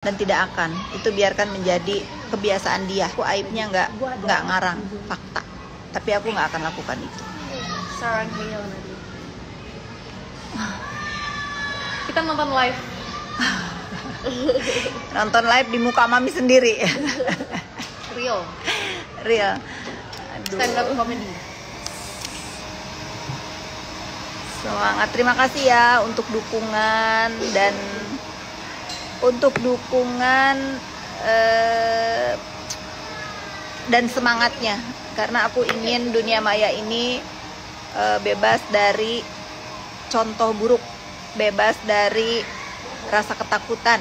dan tidak akan. Itu biarkan menjadi kebiasaan dia. Aku aibnya nggak ngarang fakta, tapi aku nggak akan lakukan itu. Sarang Heo nanti. Kita nonton live. Nonton live di muka mami sendiri. Real. Aduh. Stand up comedy. Semangat. Terima kasih ya untuk dukungan dan semangatnya, karena aku ingin dunia maya ini bebas dari contoh buruk, bebas dari rasa ketakutan,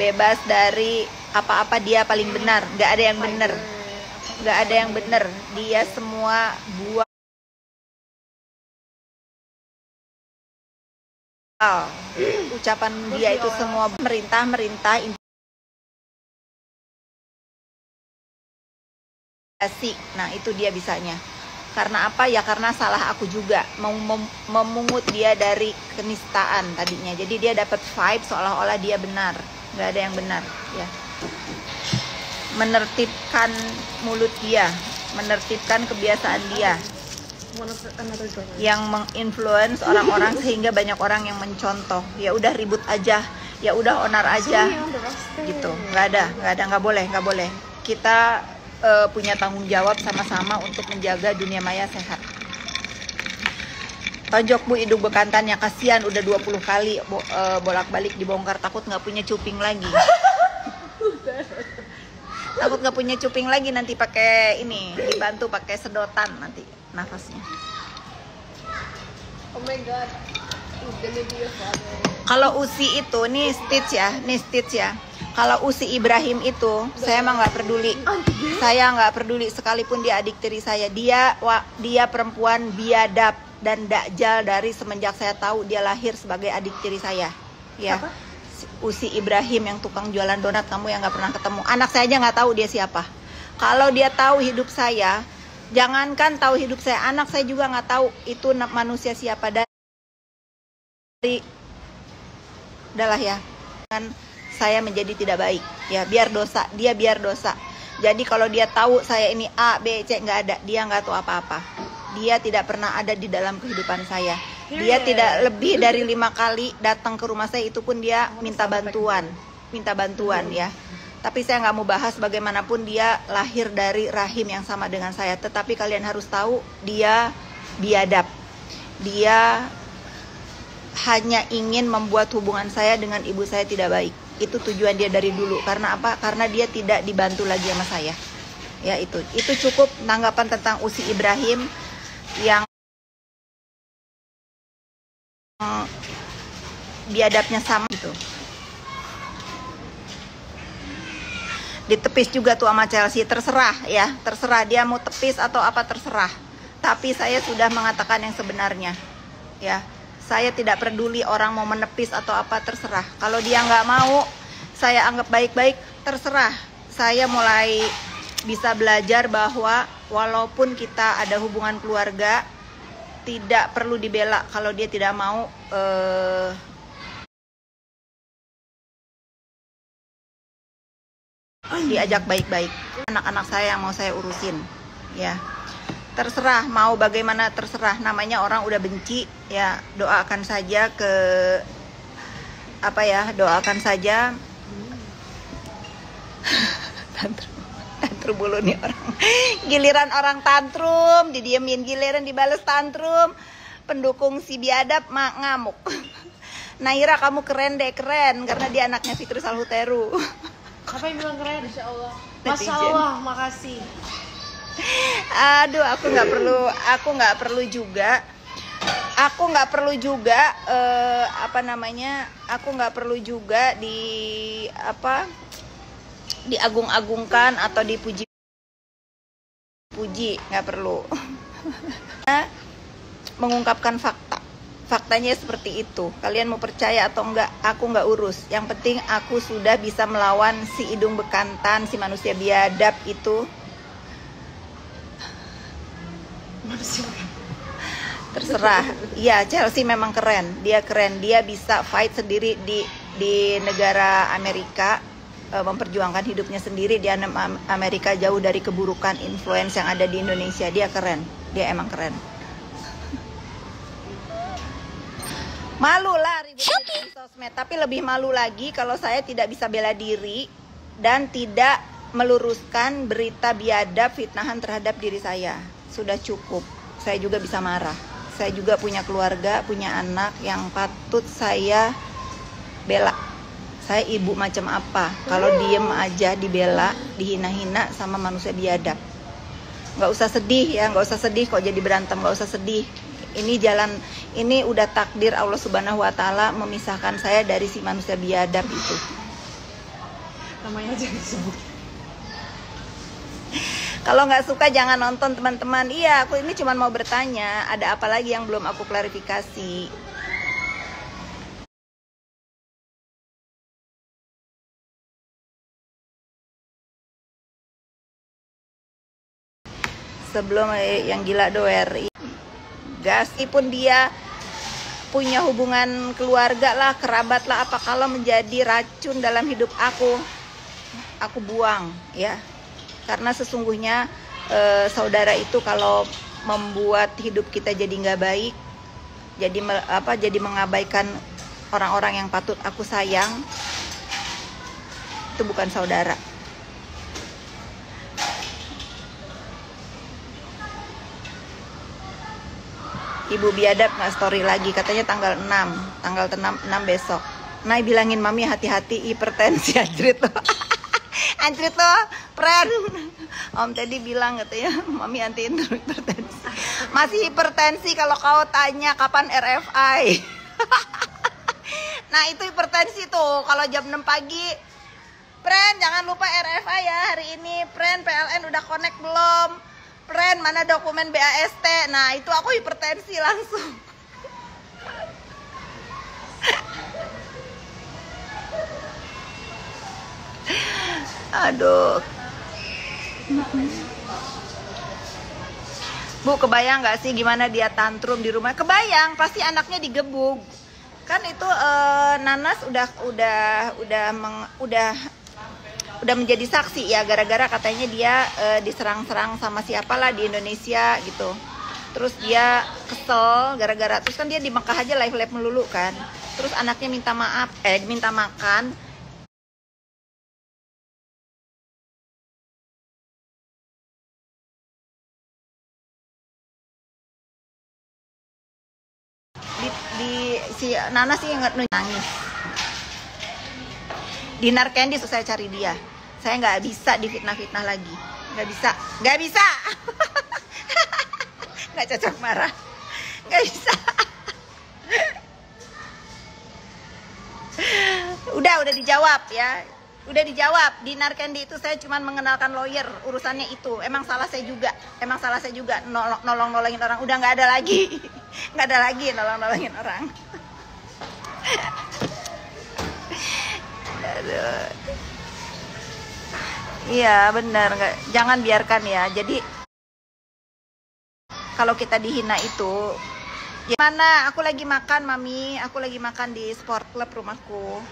bebas dari apa-apa dia paling benar. Nggak ada yang benar, dia semua buah. Ucapan dia itu semua merintah investasi. Nah itu dia bisanya. Karena apa ya? Karena salah aku juga mau memungut dia dari kenistaan tadinya. Jadi dia dapat vibe seolah-olah dia benar. Nggak ada yang benar ya. Menertibkan mulut dia, menertibkan kebiasaan dia yang menginfluence orang-orang sehingga banyak orang yang mencontoh. Ya udah ribut aja, ya udah onar aja gitu. Nggak boleh. Kita punya tanggung jawab sama-sama untuk menjaga dunia maya sehat. Tonjok Bu hidung bekantan yang kasihan udah 20 kali bolak-balik dibongkar, takut nggak punya cuping lagi. Takut nggak punya cuping lagi, nanti pakai ini, dibantu pakai sedotan nanti nafasnya. Oh my god. It's gonna be a father. Kalau Usi itu nih Stitch ya. Kalau Usi Ibrahim itu saya mah nggak peduli. Saya nggak peduli sekalipun dia adik tiri saya. Dia perempuan biadab dan dakjal dari semenjak saya tahu dia lahir sebagai adik tiri saya. Ya. Apa? Usi Ibrahim yang tukang jualan donat, kamu yang nggak pernah ketemu. Anak saya aja nggak tahu dia siapa. Kalau dia tahu hidup saya, jangankan tahu hidup saya, anak saya juga nggak tahu itu manusia siapa. Dari adalah ya, dengan saya menjadi tidak baik ya, biar dosa Jadi kalau dia tahu saya ini A, B, C, nggak ada, dia nggak tahu apa-apa. Dia tidak pernah ada di dalam kehidupan saya. Dia tidak lebih dari 5 kali datang ke rumah saya, itu pun dia minta bantuan ya. Tapi saya nggak mau bahas, bagaimanapun dia lahir dari rahim yang sama dengan saya. Tetapi kalian harus tahu dia biadab. Dia hanya ingin membuat hubungan saya dengan ibu saya tidak baik. Itu tujuan dia dari dulu. Karena apa? Karena dia tidak dibantu lagi sama saya. Ya itu cukup tanggapan tentang Usi Ibrahim yang biadabnya sama gitu. Ditepis juga tuh sama Chelsea, terserah dia mau tepis atau apa, terserah. Tapi saya sudah mengatakan yang sebenarnya ya. Saya tidak peduli orang mau menepis atau apa, terserah. Kalau dia nggak mau saya anggap baik-baik, terserah. Saya mulai bisa belajar bahwa walaupun kita ada hubungan keluarga, tidak perlu dibela. Kalau dia tidak mau diajak baik-baik. Anak-anak saya yang mau saya urusin ya. Terserah mau bagaimana, terserah. Namanya orang udah benci ya, doakan saja doakan saja. Tantrum mulu nih orang. Giliran orang tantrum didiemin, giliran dibales tantrum. Pendukung si biadab ngamuk. Naira kamu keren karena dia anaknya Fitri Salhuteru. Apa yang bilang keren? Masya Allah. Masya Allah, makasih. Aduh, aku nggak perlu juga diagung-agungkan atau dipuji, nggak perlu. Mengungkapkan faktanya seperti itu. Kalian mau percaya atau enggak, aku nggak urus. Yang penting aku sudah bisa melawan si hidung bekantan, si manusia biadab itu. Terserah. Iya, Chelsea memang keren. Dia bisa fight sendiri di negara Amerika memperjuangkan hidupnya sendiri. Dia Amerika, jauh dari keburukan influence yang ada di Indonesia. Dia keren, dia emang keren. Malu lah ribut di sosmed, tapi lebih malu lagi kalau saya tidak bisa bela diri dan tidak meluruskan berita biadab fitnahan terhadap diri saya. Sudah cukup, saya juga bisa marah. Saya juga punya keluarga, punya anak yang patut saya bela. Saya ibu macam apa kalau diem aja dibela, dihina-hina sama manusia biadab. Nggak usah sedih ya, nggak usah sedih kok jadi berantem, nggak usah sedih. Ini jalan, ini udah takdir Allah Subhanahu wa Ta'ala memisahkan saya dari si manusia biadab itu. Namanya aja disebut. Kalau nggak suka jangan nonton teman-teman. Iya, aku ini cuma mau bertanya, ada apa lagi yang belum aku klarifikasi? Sebelum yang gila doer, meskipun dia punya hubungan keluarga lah, kerabat lah, apa kalau menjadi racun dalam hidup aku buang ya. Karena sesungguhnya saudara itu kalau membuat hidup kita jadi nggak baik, jadi mengabaikan orang-orang yang patut aku sayang, itu bukan saudara. Ibu biadab nggak story lagi, katanya tanggal 6 besok. Nay bilangin mami hati-hati hipertensi anjrit tuh. Anjrit tuh, friend. Om Teddy bilang katanya mami anti hipertensi. Masih hipertensi kalau kau tanya kapan RFI. Nah itu hipertensi tuh kalau jam 6 pagi. Friend jangan lupa RFI ya hari ini. Friend PLN udah connect belum? Friend, mana dokumen BAST? Nah, itu aku hipertensi langsung. Aduh. Bu, kebayang nggak sih gimana dia tantrum di rumah? Kebayang, pasti anaknya digebuk. Kan itu Nanas udah menjadi saksi ya, gara-gara katanya dia diserang-serang sama siapalah di Indonesia gitu. Terus dia kesel gara-gara, terus kan dia di Mekah aja live melulu kan. Terus anaknya minta maaf, minta makan. Si Nana sih nangis. Dinar Candy saya cari dia. Saya nggak bisa difitnah-fitnah lagi. Nggak bisa. Nggak cocok marah. Nggak bisa. Udah dijawab ya. Udah dijawab. Dinar Candy itu saya cuma mengenalkan lawyer, urusannya itu. Emang salah saya juga. Nolongin orang. Udah nggak ada lagi. Nggak ada lagi nolongin orang. Aduh. Iya benar, jangan biarkan ya. Jadi kalau kita dihina itu, ya mana? Aku lagi makan, mami. Aku lagi makan di sport club rumahku.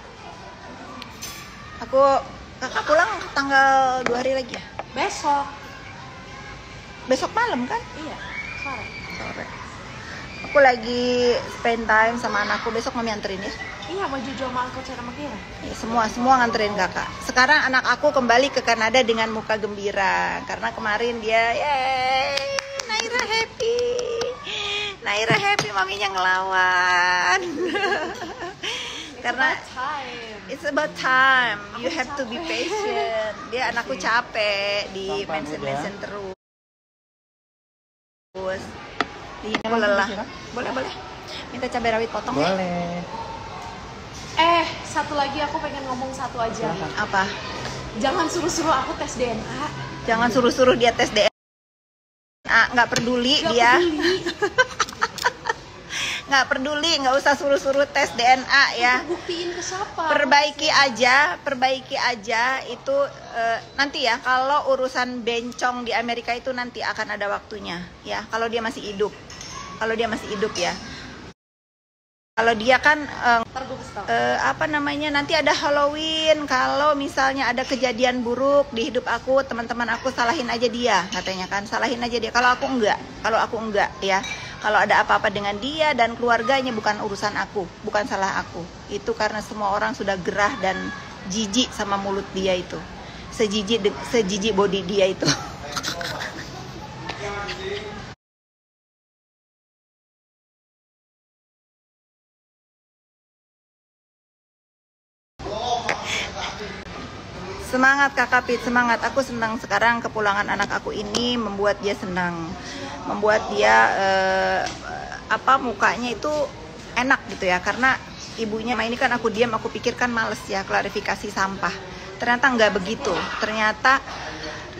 Kakak pulang tanggal 2 hari lagi ya? Besok malam kan? Iya, sore. Aku lagi spend time sama anakku. Besok mami anterin ya. Iya, mau jujur sama angkot sama Kira. Ya, semua nganterin kakak. Sekarang anak aku kembali ke Kanada dengan muka gembira karena kemarin dia, yeay, Naira happy maminya ngelawan. Karena it's about time. You have to be patient. Dia anakku capek di mention terus. Aku lelah. Boleh. Minta cabai rawit potong ya? Boleh. Satu lagi aku pengen ngomong satu aja. Apa? Jangan suruh-suruh aku tes DNA. Jangan suruh-suruh dia tes DNA. Nggak peduli dia. Nggak peduli, nggak usah suruh-suruh tes DNA ya. Buktiin ke siapa? Perbaiki aja itu nanti ya. Kalau urusan bencong di Amerika itu nanti akan ada waktunya ya. Kalau dia masih hidup ya. Kalau dia kan Ntar gue kasih tau. apa namanya, nanti ada Halloween, kalau misalnya ada kejadian buruk di hidup aku, teman-teman aku salahin aja dia, katanya kan, salahin aja dia. Kalau aku enggak ya, kalau ada apa-apa dengan dia dan keluarganya bukan urusan aku, bukan salah aku. Itu karena semua orang sudah gerah dan jijik sama mulut dia itu, sejijik body dia itu. Semangat Kakak Pit, semangat. Aku senang sekarang kepulangan anak aku ini membuat dia senang, membuat dia mukanya itu enak gitu ya, karena ibunya ini kan aku diam, aku pikirkan males ya klarifikasi sampah. Ternyata nggak begitu.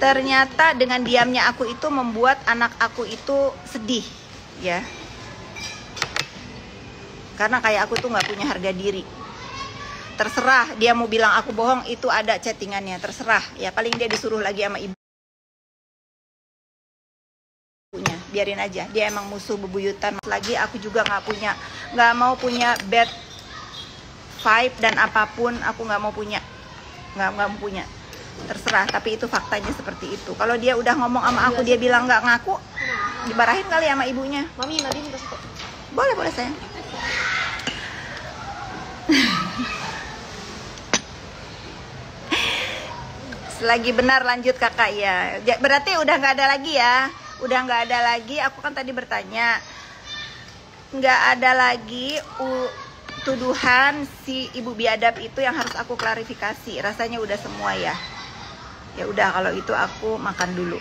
Ternyata dengan diamnya aku itu membuat anak aku itu sedih ya. Karena kayak aku tuh nggak punya harga diri. Terserah dia mau bilang aku bohong, itu ada chattingannya, terserah ya, paling dia disuruh lagi sama ibunya, biarin aja, dia emang musuh bebuyutan lagi. Aku juga nggak mau punya bad vibe dan apapun, aku nggak mau punya, terserah. Tapi itu faktanya seperti itu. Kalau dia udah ngomong sama aku, dia bilang nggak ngaku, dibarahin kali sama ibunya. Mami, Nadia minta satu. Boleh sayang. Selagi benar lanjut kakak ya. Berarti udah nggak ada lagi ya. Udah nggak ada lagi. Aku kan tadi bertanya. Nggak ada lagi tuduhan si ibu biadab itu yang harus aku klarifikasi. Rasanya udah semua ya. Ya udah, kalau itu aku makan dulu.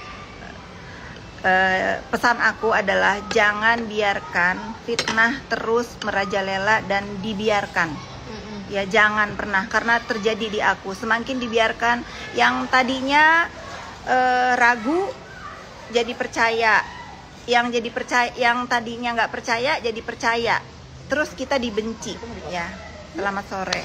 Pesan aku adalah jangan biarkan fitnah terus merajalela dan dibiarkan. Ya jangan pernah, karena terjadi di aku. Semakin dibiarkan, yang tadinya ragu jadi percaya, yang tadinya nggak percaya jadi percaya, terus kita dibenci ya. Selamat sore.